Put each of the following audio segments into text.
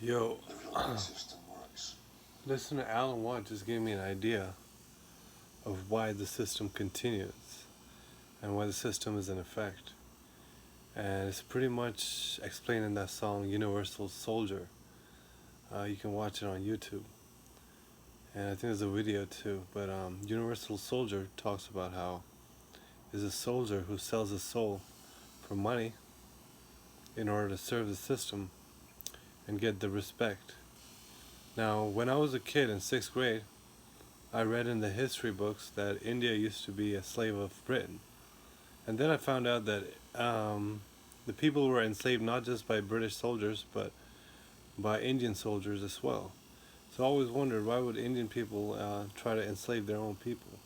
Yo, listen to Alan Watt just gave me an idea of why the system continues and why the system is in effect. And it's pretty much explained in that song Universal Soldier. You can watch it on YouTube. And I think there's a video too. But Universal Soldier talks about how is a soldier who sells his soul for money in order to serve the system and get the respect. Now, when I was a kid in 6th grade, I read in the history books that India used to be a slave of Britain. And then I found out that the people were enslaved not just by British soldiers, but by Indian soldiers as well. So I always wondered, why would Indian people try to enslave their own people?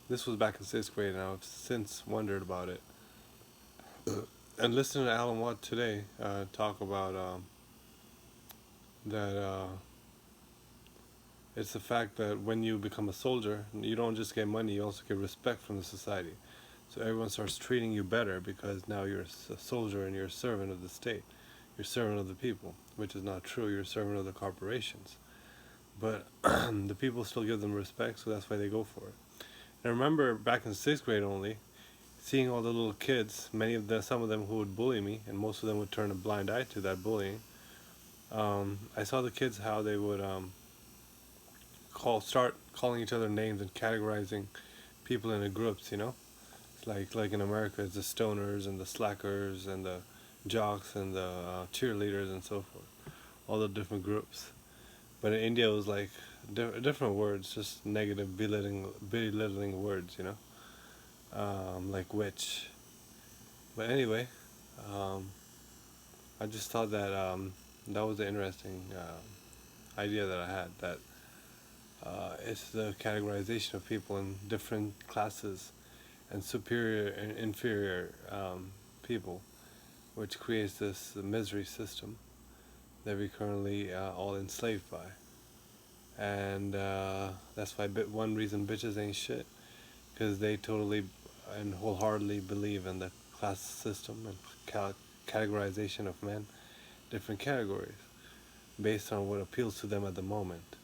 This was back in 6th grade, and I've since wondered about it. And listening to Alan Watt today talk about that it's the fact that when you become a soldier, you don't just get money, you also get respect from the society. So everyone starts treating you better because now you're a soldier and you're a servant of the state. You're a servant of the people, which is not true. You're a servant of the corporations. But the people still give them respect, so that's why they go for it. And I remember back in 6th grade only, seeing all the little kids, some of them who would bully me, and most of them would turn a blind eye to that bullying. I saw the kids how they would start calling each other names and categorizing people into groups, like in America it's the stoners and the slackers and the jocks and the cheerleaders and so forth, all the different groups. But in India it was like different words, just negative belittling words, like witch. But anyway, I just thought that that was an interesting idea that I had, that it's the categorization of people in different classes and superior and inferior people, which creates this misery system that we currently all enslaved by. And that's why one reason bitches ain't shit, because they totally and wholeheartedly believe in the class system and categorization of men, different categories, based on what appeals to them at the moment.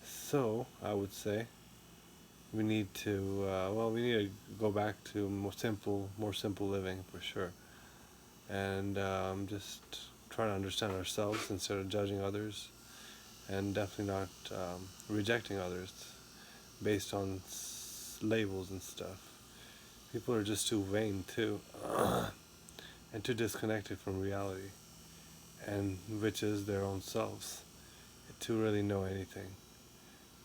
So I would say we need to go back to more simple living for sure, and just try to understand ourselves instead of judging others, and definitely not rejecting others based on labels and stuff. People are just too vain too, and too disconnected from reality, and which is their own selves, to really know anything.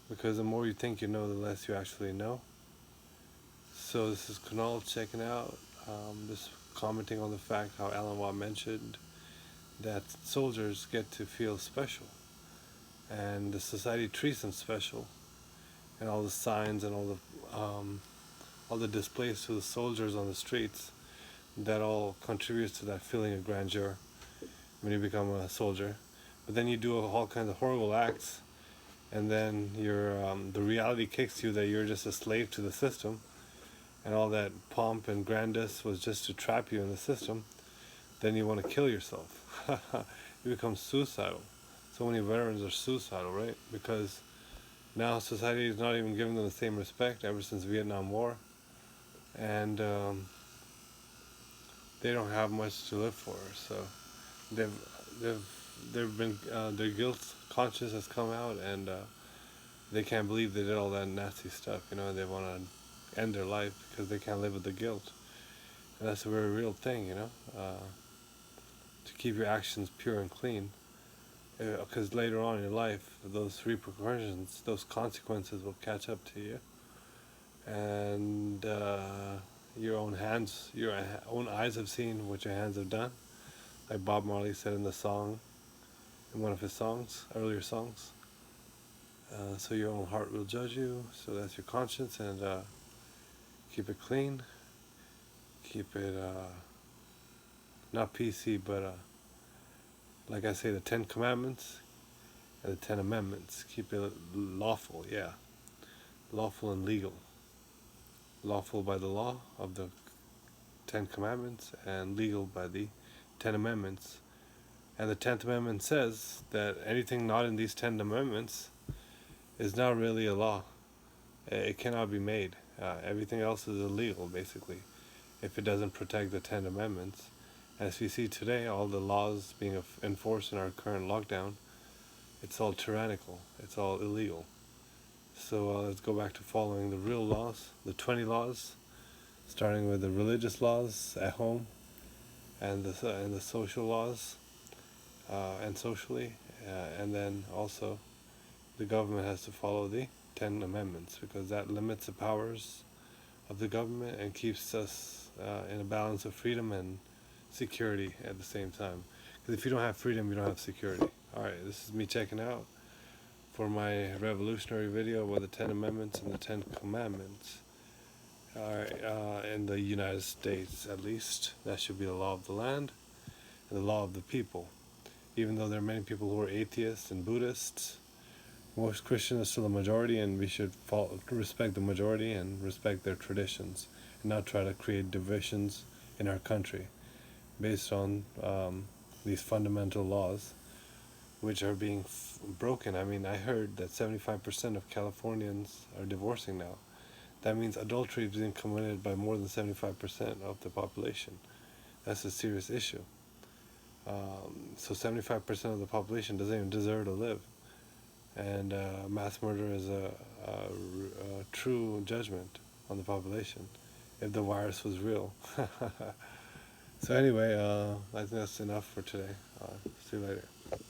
Because the more you think you know, the less you actually know. So this is Kunal checking out, just commenting on the fact how Alan Watt mentioned that soldiers get to feel special, and the society treats them special, and all the signs and all the displays to the soldiers on the streets, that all contributes to that feeling of grandeur when you become a soldier. But then you do all kinds of horrible acts, and then the reality kicks you that you're just a slave to the system, and all that pomp and grandeur was just to trap you in the system. Then you want to kill yourself. You become suicidal. So many veterans are suicidal, right? Because now society is not even giving them the same respect ever since Vietnam War, and they don't have much to live for. So they've been their guilt conscience has come out, and they can't believe they did all that nasty stuff. They want to end their life because they can't live with the guilt, and that's a very real thing. To keep your actions pure and clean, because later on in your life, those repercussions, those consequences will catch up to you, and your own eyes have seen what your hands have done, like Bob Marley said in one of his earlier songs. So your own heart will judge you, so that's your conscience, and keep it clean, keep it not PC, but like I say, the 10 Commandments and the 10 Amendments, keep it lawful, lawful and legal. Lawful by the law of the 10 Commandments, and legal by the 10 Amendments, And the 10th Amendment says that anything not in these 10 amendments is not really a law. It cannot be made. Everything else is illegal, basically, if it doesn't protect the 10 amendments. As we see today, all the laws being enforced in our current lockdown, it's all tyrannical. It's all illegal. So let's go back to following the real laws, the 20 laws, starting with the religious laws at home, and the social laws, and socially, and then also the government has to follow the 10 amendments, because that limits the powers of the government and keeps us in a balance of freedom and security at the same time. Because if you don't have freedom, you don't have security. Alright, this is me checking out for my revolutionary video about the 10 amendments and the 10 commandments. Alright, in the United States at least, that should be the law of the land and the law of the people. Even though there are many people who are atheists and Buddhists, most Christians are still a majority, and we should respect the majority and respect their traditions, and not try to create divisions in our country based on these fundamental laws, which are being broken. I mean, I heard that 75% of Californians are divorcing now. That means adultery is being committed by more than 75% of the population. That's a serious issue. So 75% of the population doesn't even deserve to live. And mass murder is a true judgment on the population if the virus was real. So anyway, I think that's enough for today. See you later.